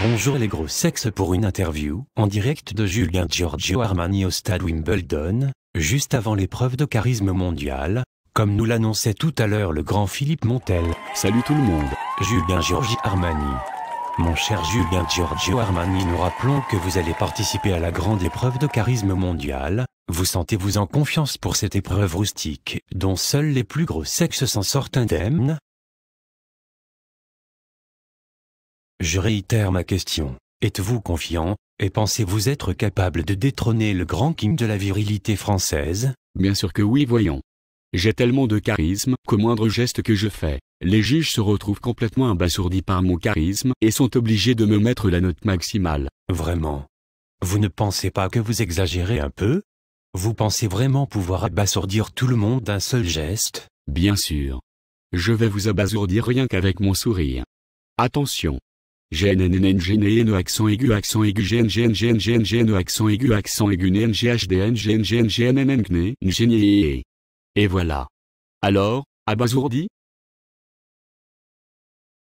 Bonjour les gros sexes pour une interview en direct de Julien Giorgio Armani au stade Wimbledon, juste avant l'épreuve de charisme mondial, comme nous l'annonçait tout à l'heure le grand Philippe Montel. Salut tout le monde. Julien Giorgio Armani. Mon cher Julien Giorgio Armani, nous rappelons que vous allez participer à la grande épreuve de charisme mondial. Vous sentez-vous en confiance pour cette épreuve rustique, dont seuls les plus gros sexes s'en sortent indemnes? Je réitère ma question. Êtes-vous confiant, et pensez-vous être capable de détrôner le grand king de la virilité française? Bien sûr que oui, voyons. J'ai tellement de charisme qu'au moindre geste que je fais, les juges se retrouvent complètement abasourdis par mon charisme et sont obligés de me mettre la note maximale. Vraiment? Vous ne pensez pas que vous exagérez un peu? Vous pensez vraiment pouvoir abasourdir tout le monde d'un seul geste? Bien sûr. Je vais vous abasourdir rien qu'avec mon sourire. Attention. GNNNGNE accent aigu GNGNGNGNGNGNE accent aigu NGHDNGNGNGNNNGNE. Et voilà. Alors, abasourdi?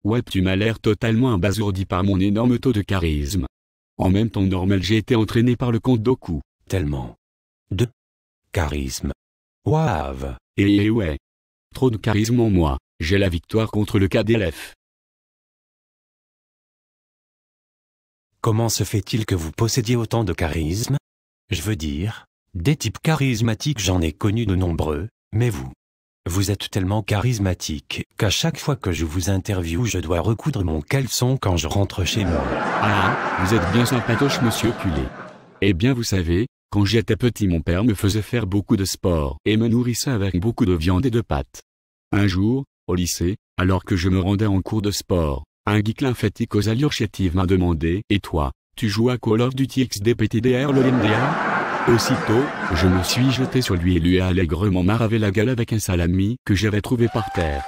Ouais, tu m'as l'air totalement abasourdi par mon énorme taux de charisme. En même temps normal, j'ai été entraîné par le comte Doku. Tellement de charisme. Waouh! Et ouais. Trop de charisme en moi, j'ai la victoire contre le KDLF. Comment se fait-il que vous possédiez autant de charisme? Je veux dire, des types charismatiques j'en ai connu de nombreux, mais vous êtes tellement charismatique qu'à chaque fois que je vous interviewe je dois recoudre mon caleçon quand je rentre chez moi. Ah, vous êtes bien sympatoche monsieur culé. Eh bien vous savez, quand j'étais petit mon père me faisait faire beaucoup de sport et me nourrissait avec beaucoup de viande et de pâtes. Un jour, au lycée, alors que je me rendais en cours de sport, un geek lymphatique aux allures chétives m'a demandé « Et toi, tu joues à Call of Duty XDPTDR l'Olympia ?» Aussitôt, je me suis jeté sur lui et lui ai allègrement maravé la gueule avec un salami que j'avais trouvé par terre.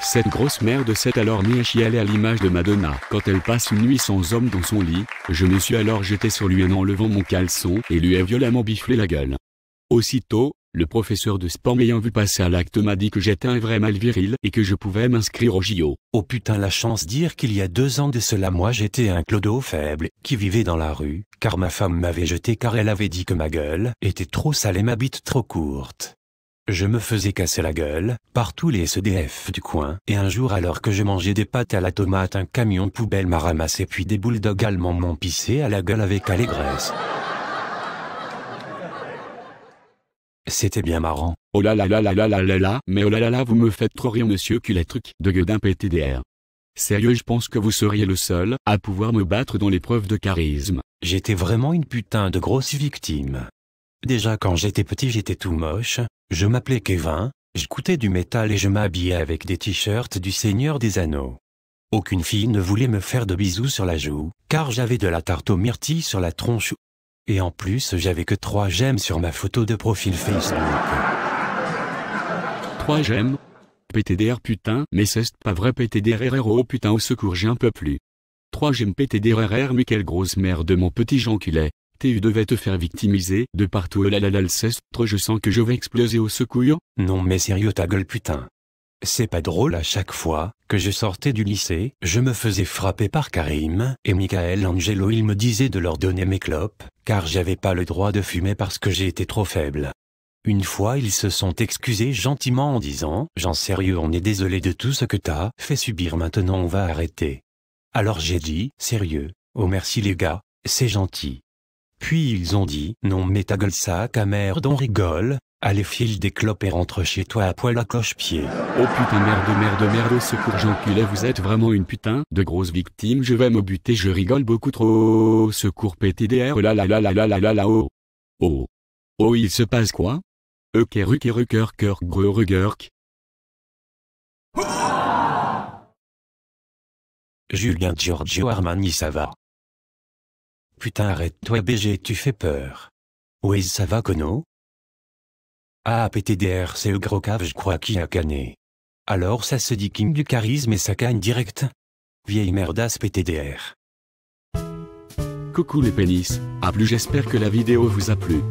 Cette grosse merde s'est alors mis à chialer à l'image de Madonna quand elle passe une nuit sans homme dans son lit. Je me suis alors jeté sur lui en enlevant mon caleçon et lui ai violemment biflé la gueule. Aussitôt, le professeur de sport m'ayant vu passer à l'acte m'a dit que j'étais un vrai mal viril et que je pouvais m'inscrire au JO. Oh putain, la chance dire qu'il y a 2 ans de cela moi j'étais un clodo faible qui vivait dans la rue, car ma femme m'avait jeté car elle avait dit que ma gueule était trop sale et ma bite trop courte. Je me faisais casser la gueule par tous les SDF du coin et un jour alors que je mangeais des pâtes à la tomate un camion poubelle m'a ramassé puis des bulldogs allemands m'ont pissé à la gueule avec allégresse. C'était bien marrant. Oh là là là là là là là là, mais oh là là là vous me faites trop rire monsieur culé truc de gueudin PTDR. Sérieux, je pense que vous seriez le seul à pouvoir me battre dans l'épreuve de charisme. J'étais vraiment une putain de grosse victime. Déjà quand j'étais petit j'étais tout moche, je m'appelais Kevin, j'écoutais du métal et je m'habillais avec des t-shirts du Seigneur des Anneaux. Aucune fille ne voulait me faire de bisous sur la joue, car j'avais de la tarte aux myrtilles sur la tronche. Et en plus j'avais que 3 j'aime sur ma photo de profil Facebook. 3 j'aime? PTDR putain, mais c'est pas vrai PTDRRR oh putain au secours j'ai un peu plus. 3 j'aime PTDRRR mais quelle grosse merde mon petit genculé. Tu devais te faire victimiser de partout oh là là là le cestre je sens que je vais exploser au secours. Non mais sérieux ta gueule putain. C'est pas drôle à chaque fois que je sortais du lycée, je me faisais frapper par Karim et Michael Angelo. Ils me disaient de leur donner mes clopes, car j'avais pas le droit de fumer parce que j'étais trop faible. Une fois ils se sont excusés gentiment en disant « Jean sérieux on est désolé de tout ce que t'as fait subir maintenant on va arrêter ». Alors j'ai dit « Sérieux, oh merci les gars, c'est gentil ». Puis ils ont dit « Non mais ta gueule sac à merde on rigole ». Allez file des clopes et rentre chez toi à poil à cloche-pied. Oh putain merde au secours j'enculé vous êtes vraiment une putain de grosse victime je vais me buter je rigole beaucoup trop au secours PTDR là là là là là là là là oh. Oh. Oh il se passe quoi? Cœur gros rugurk. Julien Giorgio Armani ça va? Putain arrête-toi BG tu fais peur. Ouais ça va Kono? Ah PTDR c'est le gros cave je crois qui a canné. Alors ça se dit king du charisme et ça cagne direct? Vieille merdasse PTDR. Coucou les pénis, à plus j'espère que la vidéo vous a plu.